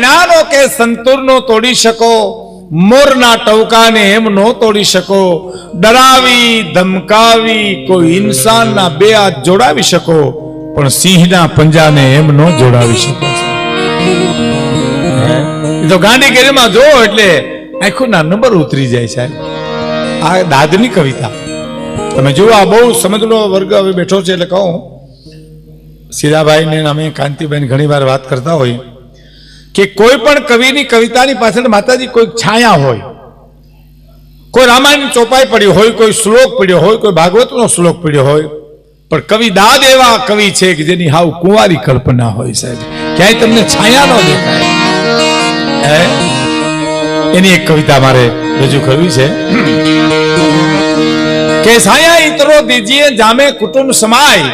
જ્ઞાનો કે સંતૂરનો તોડી શકો, મોરના ટવકાને એમ નો તોડી શકો, ડરાવી ધમકાવી કોઈ ઇન્સાનના બે હાથ જોડાવી શકો, પણ સિંહના પંજાને એમ નો જોડાવી શકો. એ તો ગાંધીગીરીમાં જો એટલે આખું ના નંબર ઉતરી જાય સાહેબ. આ દાદની કવિતા તમે જુઓ. આ બહુ સમજનો વર્ગ હવે બેઠો છે એટલે કહું, સીધાભાઈ ને અમે કાંતિભાઈ ઘણી વાર વાત કરતા હોય કે કોઈ પણ કવિની કવિતાની પાછળ માતાજી કોઈ છાયા હોય, કોઈ રામાયણ ચોપાઈ પડ્યો હોય, કોઈ શ્લોક પડ્યો હોય, કોઈ ભાગવતનો શ્લોક પડ્યો હોય, પણ કવિ દાદ એવા કવિ છે કે જેની હાવ કુંવારી કલ્પના હોય સાહેબ. ક્યાંય તમને છાયા ન દેખાય. એની એક કવિતા મારે રજૂ કરવી છે કે છાયા ઇતરો દીજીએ જામે કુટુંબ સમાય,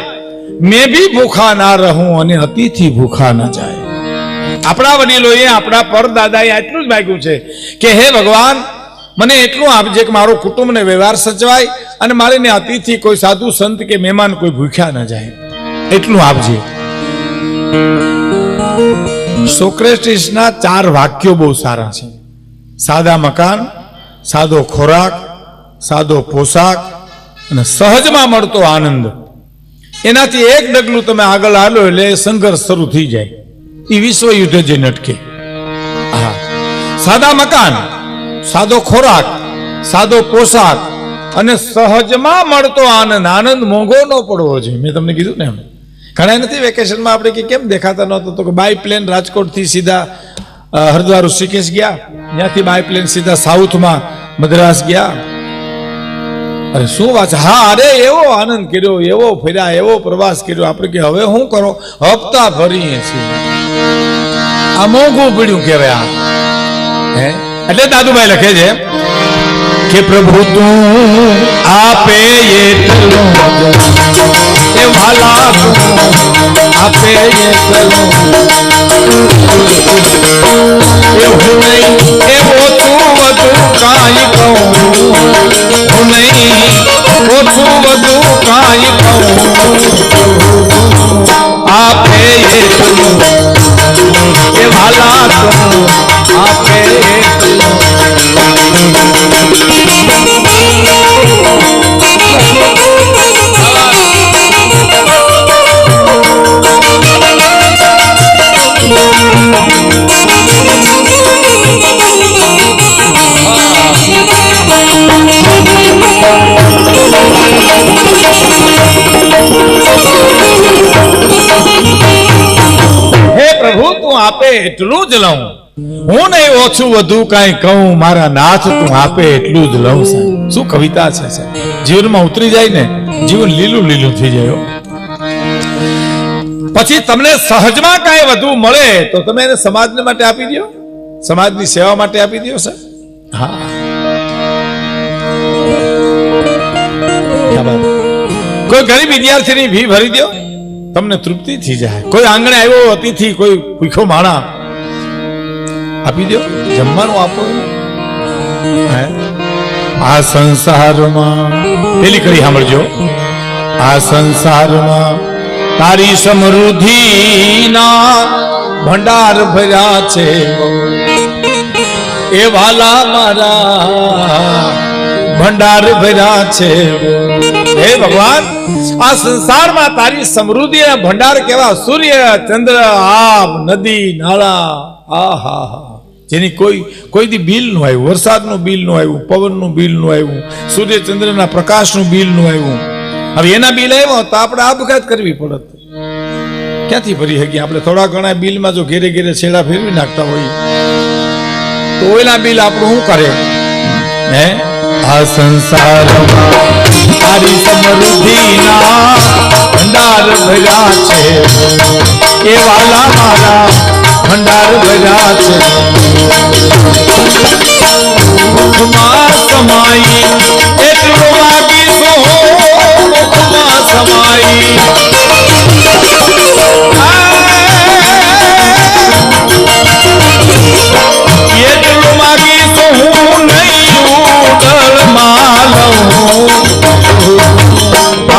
મેં ભી ભૂખા ના રહું અને અતિથિ ભૂખા ના જાય. આપણા વડીલોએ આપણા પરદાદાએ આટલું જ માગ્યું છે કે હે ભગવાન, મને એટલું આપજે કે મારો કુટુંબ ને વ્યવહાર સચવાય અને મારે ને અતિથિ કોઈ સાધુ સંત કે મહેમાન કોઈ ભૂખ્યા ના જાય, એટલું આપજે. સોક્રેટિસના 4 વાક્યો બહુ સારા છે. સાદા મકાન, સાદો ખોરાક, સાદો પોશાક અને સહજમાં મળતો આનંદ. એનાથી એક ડગલું તમે આગળ હાલો એટલે સંઘર્ષ શરૂ થઈ જાય. એ વિશ્વ યુદ્ધ જે નટકે. હા, સાદા મકાન, સાદો ખોરાક, સાદો પોશાક અને સહજમાં મળતો આનંદ. આનંદ મોંઘો ન પડવો જોઈએ. મેં તમને કીધું ને, એમ ઘણા નથી વેકેશનમાં આપણે કે કેમ દેખાતા નહોતો, તો કે બાય પ્લેન રાજકોટથી સીધા હરિદ્વાર ઋષિકેશ ગયા, ત્યાંથી બાય પ્લેન સીધા સાઉથમાં મદ્રાસ ગયા. અરે શું વાત. હા, અરે એવો આનંદ કર્યો, એવો ફર્યા, એવો પ્રવાસ કર્યો. આપણે કે હવે શું કરો, હપ્તા ભરીએ છીએ. આ મોંઘું પડ્યું કહેવાય. હે એટલે દાદુભાઈ લખે છે કે પ્રભુ તું આપે એટલું એ વાલા તું આપે એટલું એ હું નહીં એ ઓછું વધુ કાંઈ કહું, હું નહીં ઓછું વધુ કાંઈ કહું, આપે એટલું એ વાલા તું આપે એટલું. હે પ્રભુ, તું આપે એટલું જ લઉં, હું નહીં ઓછું વધુ કાંઈ કહું, મારા નાથ તું આપે એટલું જ લઉં. શું કવિતા છે સાહેબ. જીવનમાં ઉતરી જાય ને, જીવન લીલું લીલું થઈ જાય. પછી તમને સહજમાં કાંઈ વધુ મળે તો તમે એને સમાજને માટે આપી દો, સમાજની સેવા માટે આપી દો સાહેબ. હા, કોઈ ગરીબ વિદ્યાર્થીની ફી ભરી દો, તમને તૃપ્તિ થઈ જાય. કોઈ આંગણે આવ્યો અતિથિ, કોઈ ભૂખ્યો માણા, આપી દો, જમવાનું આપો. આ સંસારમાં પેલી કડી સાંભળજો. આ સંસારમાં તારી સમૃદ્ધિના ભંડાર ભર્યા છે એ વાલા મારા, ભંડાર ભર્યા છે. હે ભગવાન, આ સંસારમાં તારી સમૃદ્ધિના ભંડાર કેવા. સૂર્ય, ચંદ્ર, આબ, નદી, નાળા, આહા, જેની કોઈ દી બિલ નું આવ્યું, વરસાદનું બિલ નું આવ્યું, પવનનું બિલ નું આવ્યું, સૂર્ય ચંદ્રના પ્રકાશનું બિલ નું આવ્યું. હવે એના બિલ આવ્યો તો આપણે આપઘાત કરવી પડત. ક્યાંથી ભરી શકીએ આપણે? થોડા ઘણા બિલમાં જો ઘેરે ઘેરે છેડા ફેરવી નાખતા હોઈએ તો ઓલા બિલ આપણું શું કરે? હે, આ સંસારમાં તારી સમૃદ્ધિના ભંડાર ભર્યા છે એ વાલા મારા, ભંડાર ભર્યા છે. મુખમાં સમાઈ એટલું માગીશું, મુખમાં સમાઈ એટલું માગીશું, હું નહીં ઉડલમાં લઉં.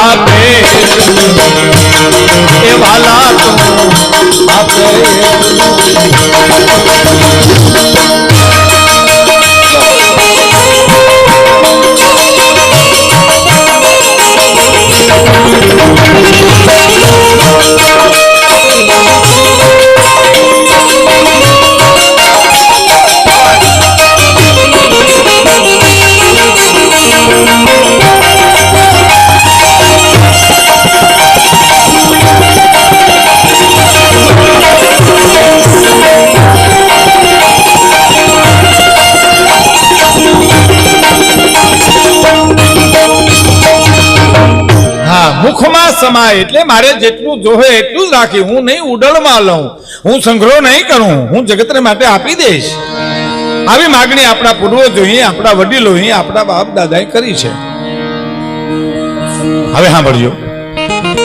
આપે એ વાલા તું આપે માં, એટલે મારે જેટલું જોહે એટલું જ રાખી, હું નહીં ઉડળમાં લઉં, હું સંગ્રહ નહીં કરું, હું જગતને માટે આપી દઈશ. આવી માગણી આપણા પૂર્વજોએ, આપણા વડીલોએ, આપણા બાપ દાદાએ કરી છે. હવે સાંભળજો.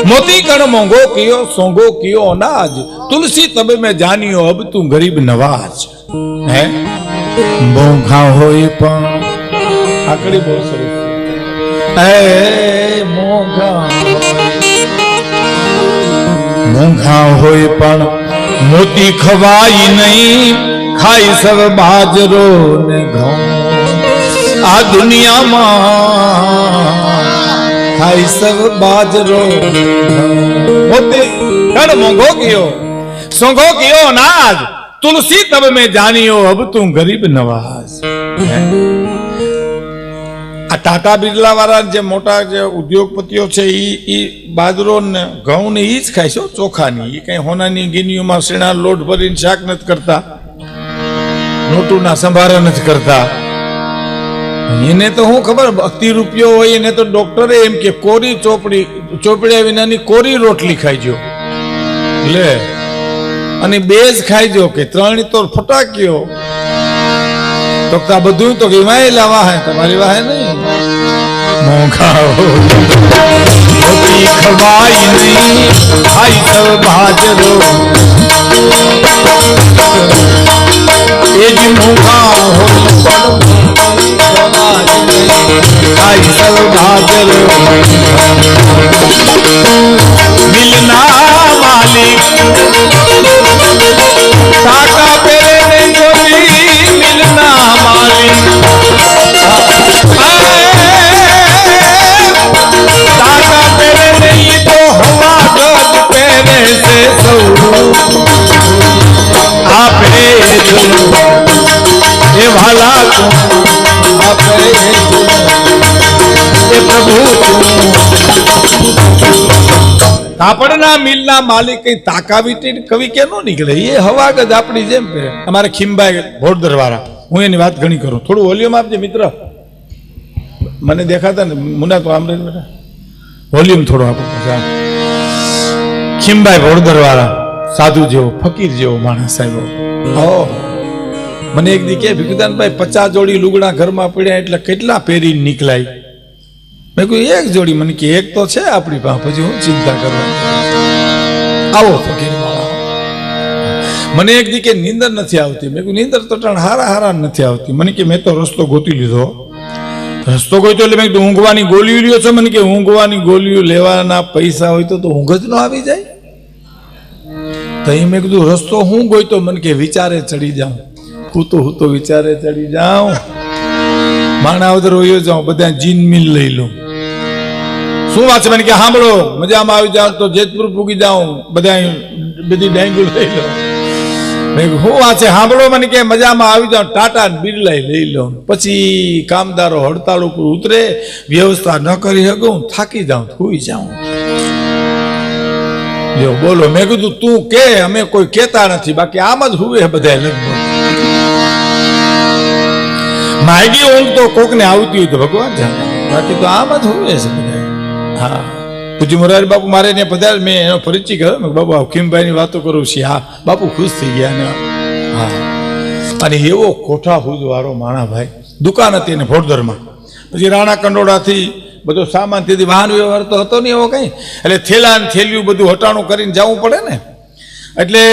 મોતી કણ મોંઘો કિયો, સોંગો કિયો અનાજ, તુલસી તબ મેં જાનિયો અબ તું ગરીબ નવાજ. હે મોંઘા હોય પણ આકડી બહુ સરસ. મોંઘા હોય પણ મોતી ખવાય નહીં, ખાઈ સબ બાજરો ને ઘઉં. આ દુનિયામાં ખાઈ સબ બાજરો. મોતી કણ મોંઘો કિયો, સોંગો કિયો અનાજ, તુલસી તબ મેં જાનિયો અબ તું ગરીબ નવાજ. આ ટાટા બિરલા વાળા જે મોટા જે ઉદ્યોગપતિઓ છે એ બાજરો ને ઘઉં ને એ જ ખાય છે, ચોખાની. એ કઈ હોનાની ગિનીઓમાં શેણા લોટ ભરીને શાક નથી કરતા, નોટુના સંભારા નથી કરતા. એને તો શું ખબર, 80 રૂપિયો હોય એને તો ડોક્ટરે એમ કે કોરી ચોપડ્યા વિનાની કોરી રોટલી ખાઈજો લે, અને 2 જ ખાઈજો, કે 3 તો ફટાક્યો. તો બધું તો એમાં લાવા હે, તમારી વાહે નહીં. મોંઘા મોતી ખવાય નહીં, ખાઈ સબ બાજરો. એ જ મોંઘા ખાઈ સબ બાજરો. મિલના માલિક ટાટા પેરે ને ગોરી, મિલના માલિક ટાટા પેરે નહીં તો હવા ગજ પેરે છે સૌ. આપે એ વાલા તું, આપે એ પ્રભુ તું. કાપડના મિલના માલિક કઈ તાકાવીટી કવિ કે નો નીકળે, એ હવાગજ આપણી જેમ પહેરે. અમારે ખીમભાઈ ભોરદર વાળા, હું એની વાત ઘણી કરું. થોડું વોલ્યુમ આપજે મિત્ર, મને દેખાતા ને મુના તો આમ વોલ્યુમ થોડો આપો. ખીમભાઈ ભોરદર વાળા સાધુ જેવો, ફકીર જેવો માણસ સાહેબ. મને એક દી કે ભીખુદાનભાઈ 50 જોડી લુગડા ઘરમાં પડ્યા એટલે કેટલા પહેરીને નીકળાય? મેં કહ્યું 1 જોડી. મને કે 1 તો છે આપણી પાસે, પછી હું ચિંતા કરવાની. આવો ફકીર વાળા. મને એક દી કે નીંદર નથી આવતી. મેં કહ્યું નીંદર તો હારા નથી આવતી. મને કે મેં તો રસ્તો ગોતી લીધો. રસ્તો ગોત્યો એટલે મેં કીધું ઊંઘવાની ગોળીઓ લ્યો છો? મને કે ઊંઘવાની ગોળીઓ લેવાના પૈસા હોય તો ઊંઘ જ ન આવી જાય. તો એ મેં કીધું રસ્તો હું ગોત્યો? મને કે વિચારે ચડી જાઉં, હું તો વિચારે ચડી જાઉં, માણાવદર હોયો જાઉં, બધા જીન મિલ લઈ લઉં. શું વાત છે? મને કે સાંભળો, મજામાં આવી જાઉં તો જેતપુર પૂગી જાઉં, બધી ડાંગુ લઈ લઉં. હું વાત છે સાંભળો? મને કે મજામાં આવી જાઉં, ટાટા બિરલા લઈ લઉં. પછી કામદારો હડતાળ ઉપર ઉતરે, વ્યવસ્થા ન કરી શકું, થાકી જાઉં, સુઈ જાઉં. જો બોલો. મેં કીધું તું કે, અમે કોઈ કેતા નથી, બાકી આમ જ હુવે બધા લગભગ. માગી ઊંઘ તો કોકને આવતી હોય તો ભગવાન જાણે, બાકી તો આમ જ હુવે છે બધા. હા, પૂજ્ય મોરારી બાપુ મારે ને પધાર, મેં એનો પરિચય કર્યો. બાપુ ખીમભાઈની વાતો કરું છું. હા, બાપુ ખુશ થઈ ગયા ને. હા, અને એવો કોઠા ફૂજ વાળો માણા ભાઈ. દુકાન હતી એને ભોરદરમાં. પછી રાણા કંડોળાથી બધો સામાન, તેથી વાહન વ્યવહાર તો હતો નહીં એવો કંઈ, એટલે થેલા ને થેલિયું બધું હટાણું કરીને જવું પડે ને. એટલે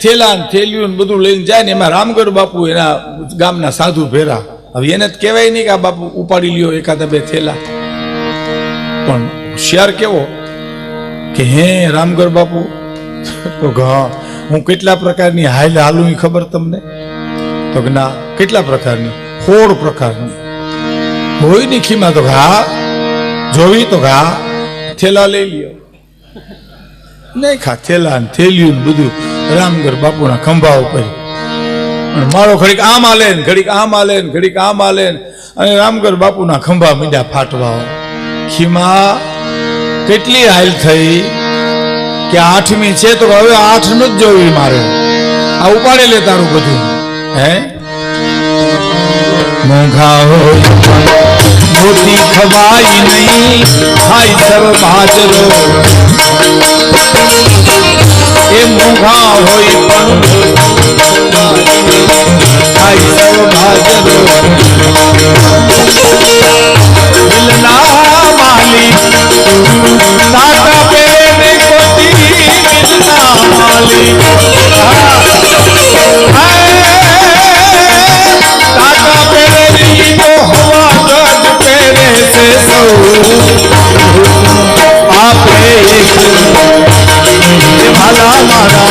થેલા ને થેલિયું બધું લઈને જાય ને. એમાં રામગઢ બાપુ એના ગામના સાધુ ભેરા. હવે એને જ કહેવાય નહીં કે આ બાપુ ઉપાડી લ્યો 1-2 થેલા. પણ હોશિયાર કેવો કે હે રામગઢ બાપુ તો હું કેટલા પ્રકારની હાલું ખબર તમને? તો કે ના. કેટલા પ્રકારની? 16 પ્રકારની હોય ની ખીમા. તો હા જોવી તો હા થેલા લઈ લ્યો. નહીં ખા થેલા ને થેલિયું બધું રામગઢ બાપુના ખંભા ઉપર. મારો ઘડીક આમ આલે ને ઘડીક આમ આલે ને ઘડીક આમ આલે ને, અને રામગઢ બાપુના ખંભા મીંડા ફાટવા. ખીમા કેટલી હાલ થઈ કે 8મી છે તો હવે 8 ન જ જોવી મારે. આ ઉપાડે લે તારું બધું. હે મોંઘા હોય મોતી ખવાય નહીં ખાય સર્વ ભાજરો એ મોઘા હોય પણ ખાય સર્વ ભાજરો મિલના માલી તાકા પેરે કોટી મિલના માલી તાકા પેરે તો હવા ગજ પેરે છે સૌ આપે ભલા મારા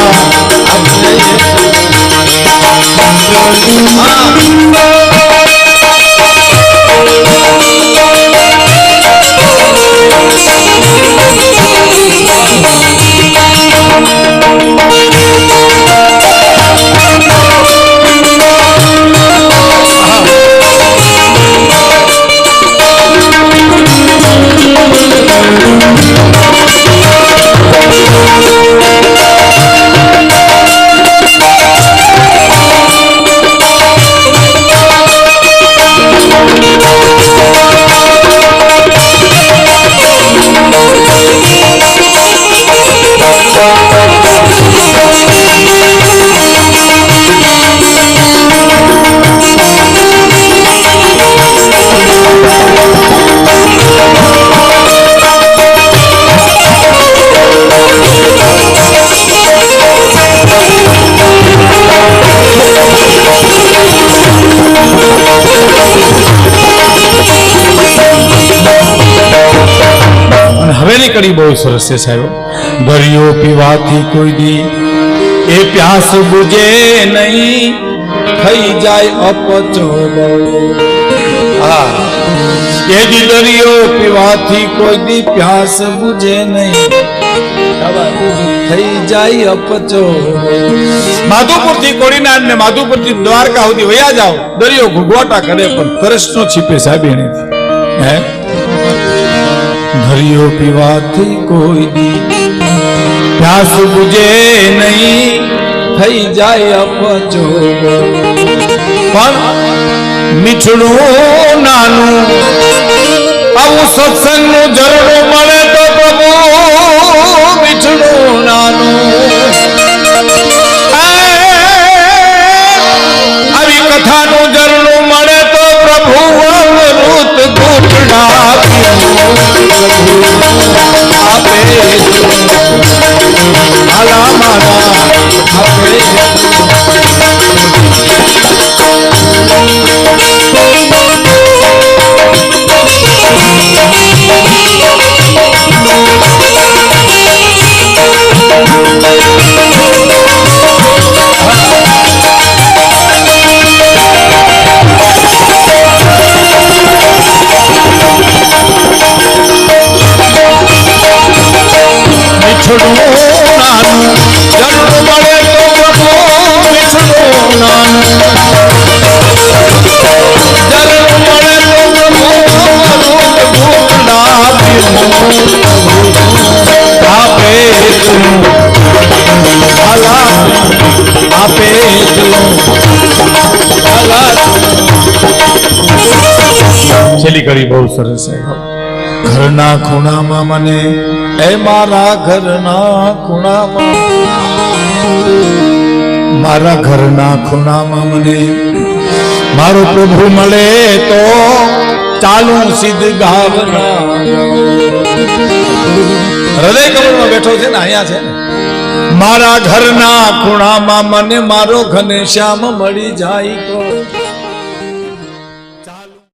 આપણે કડી બહુ સરસ છે સાહેબ. દરિયો પીવાથી કોઈ દી એ પ્યાસ બુજે નહીં થઈ જાય અપચો. હા એ દી દરિયો પીવાથી કોઈ દી પ્યાસ બુજે નહીં થઈ જાય અપચો. માધુપુર થી કોડીનાર ને માધુપુર થી દ્વારકા સુધી વયા જાઓ દરિયો ઘૂઘવાટા કરે પણ તરસ નો છીપે સાહેબ એને. હે દરિયો પીવાથી કોઈ દી પ્યાસ બુજે નહીં થઈ જાય અપચો. પણ મીઠડું નાનું આવું સત્સંગનું ઝરણું મળે તો પ્રભુ મીઠડું નાનું આવી કથાનું ઝરણું મળે તો પ્રભુ અમૃત ઘૂંટડા આપે આલા મારા આપે. છેલ્લી કડી બહુ સરસ છે. ઘરના ખૂણામાં મને એ મારા ઘરના ખૂણામાં મારા ઘરના ખૂણામાં મને મારો પ્રભુ મળે તો ચાલુ સિદ્ધ ગાવના. હૃદય કમળમાં બેઠો છે ને અહીંયા છે ને. મારા ઘરના ખૂણામાં મને મારો ઘનશ્યામ મળી જાય તો